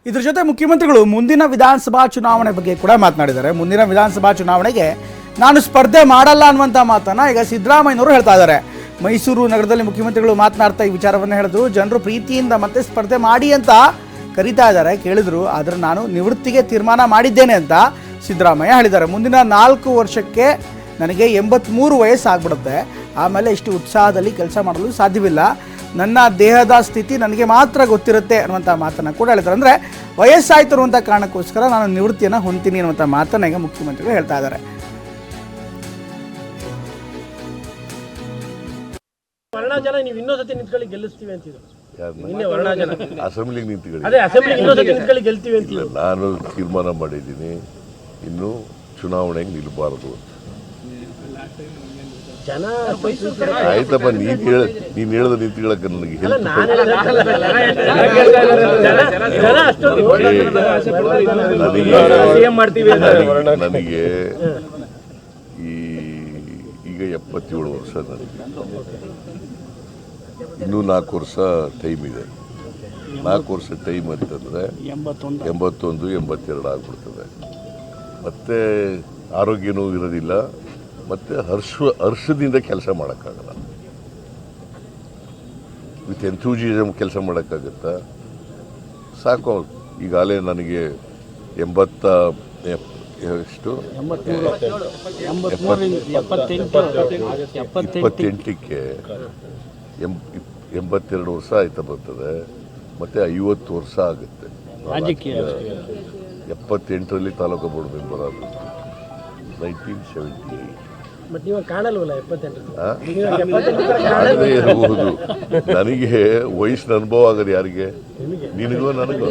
ಇದರ ಜೊತೆ ಮುಖ್ಯಮಂತ್ರಿಗಳು ಮುಂದಿನ ವಿಧಾನಸಭಾ ಚುನಾವಣೆ ಬಗ್ಗೆ ಕೂಡ ಮಾತನಾಡಿದ್ದಾರೆ. ಮುಂದಿನ ವಿಧಾನಸಭಾ ಚುನಾವಣೆಗೆ ನಾನು ಸ್ಪರ್ಧೆ ಮಾಡಲ್ಲ ಅನ್ನುವಂಥ ಮಾತನ್ನು ಈಗ ಸಿದ್ದರಾಮಯ್ಯನವರು ಹೇಳ್ತಾ ಇದ್ದಾರೆ. ಮೈಸೂರು ನಗರದಲ್ಲಿ ಮುಖ್ಯಮಂತ್ರಿಗಳು ಮಾತನಾಡ್ತಾ ಈ ವಿಚಾರವನ್ನು ಹೇಳಿದ್ರು. ಜನರು ಪ್ರೀತಿಯಿಂದ ಮತ್ತೆ ಸ್ಪರ್ಧೆ ಮಾಡಿ ಅಂತ ಕರೀತಾ ಇದ್ದಾರೆ, ಕೇಳಿದ್ರು. ಆದರೆ ನಾನು ನಿವೃತ್ತಿಗೆ ತೀರ್ಮಾನ ಮಾಡಿದ್ದೇನೆ ಅಂತ ಸಿದ್ದರಾಮಯ್ಯ ಹೇಳಿದ್ದಾರೆ. ಮುಂದಿನ 4 ವರ್ಷಕ್ಕೆ ನನಗೆ 83 ವಯಸ್ಸಾಗ್ಬಿಡುತ್ತೆ. ಆಮೇಲೆ ಇಷ್ಟು ಉತ್ಸಾಹದಲ್ಲಿ ಕೆಲಸ ಮಾಡಲು ಸಾಧ್ಯವಿಲ್ಲ. ನನ್ನ ದೇಹದ ಸ್ಥಿತಿ ನನಗೆ ಮಾತ್ರ ಗೊತ್ತಿರುತ್ತೆ ಅನ್ನುವಂಥ ಮಾತನ್ನು ಕೂಡ ಹೇಳ್ತಾರೆ. ಅಂದರೆ ವಯಸ್ಸಾಯ್ತು ಅನ್ನುವಂಥ ಕಾರಣಕ್ಕೋಸ್ಕರ ನಾನು ನಿವೃತ್ತಿಯನ್ನು ಹೊಂದ್ತೀನಿ ಅನ್ನುವಂಥ ಮಾತನ್ನು ಈಗ ಮುಖ್ಯಮಂತ್ರಿಗಳು ಹೇಳ್ತಾ ಇದ್ದಾರೆ. ವರ್ಣಾಜನ ನೀವು ಇನ್ನೊಂದ್ಸತಿ ನಿಂತ್ಕೊಳ್ಳಿ ಗೆಲ್ಲಿಸ್ತೀವಿ ಅಂತಿದ್ರು. ಅಸೆಂಬ್ಲಿಗೆ ನಿಂತ್ಕೊಳ್ಳಿ. ಅದೇ ಅಸೆಂಬ್ಲಿಗೆ ಇನ್ನೊಂದ್ಸತಿ ನಿಂತ್ಕೊಳ್ಳಿ ಗೆಲ್ತೀವಿ ಅಂತಿದ್ರು. ನಾನು ತೀರ್ಮಾನ ಮಾಡಿದ್ದೀನಿ, ಇನ್ನು ಚುನಾವಣೆಗೆ ನಿಲ್ಬಾರ್ದು ಅಂತ. ಜನ ಆಯ್ತಪ್ಪ, ನೀನ್ ಹೇಳದ ನಿಂತ್ಕೊಳ್ಳಕ್ಕೆ ನನಗೆ ನನಗೆ ಈಗ 77 ವರ್ಷ. ನನಗೆ ಇನ್ನೂ 4 ವರ್ಷ ಟೈಮ್ ಇದೆ. 4 ವರ್ಷ ಟೈಮ್ ಅಂತಂದರೆ 81, 82 ಆಗ್ಬಿಡ್ತದೆ. ಮತ್ತೆ ಆರೋಗ್ಯನೂ ಇರೋದಿಲ್ಲ, ಮತ್ತು ಹರ್ಷದಿಂದ ಕೆಲಸ ಮಾಡೋಕ್ಕಾಗಲ್ಲ. ವಿತ್ ಎಂಥೂಸಿಯಸಮ್ ಕೆಲಸ ಮಾಡೋಕ್ಕಾಗತ್ತಾ? ಸಾಕು. ಈಗಾಗಲೇ ನನಗೆ 28ಕ್ಕೆ 82 ವರ್ಷ ಆಯ್ತಾ ಬರ್ತದೆ. ಮತ್ತು 50 ವರ್ಷ ಆಗುತ್ತೆ. 78ರಲ್ಲಿ ತಾಲೂಕು ಬೋರ್ಡ್ ಮೆಂಬರ್ ಆಗುತ್ತೆ, 1978. ಬಟ್ ನೀವು ಕಾಣಲ್ವಲ್ಲ 78 ಇರಬಹುದು. ನನಗೆ ವಯಸ್ಸಿನ ಅನುಭವ ಆಗೋದು ಯಾರಿಗೆ? ನಿನಗೋ ನನಗೋ?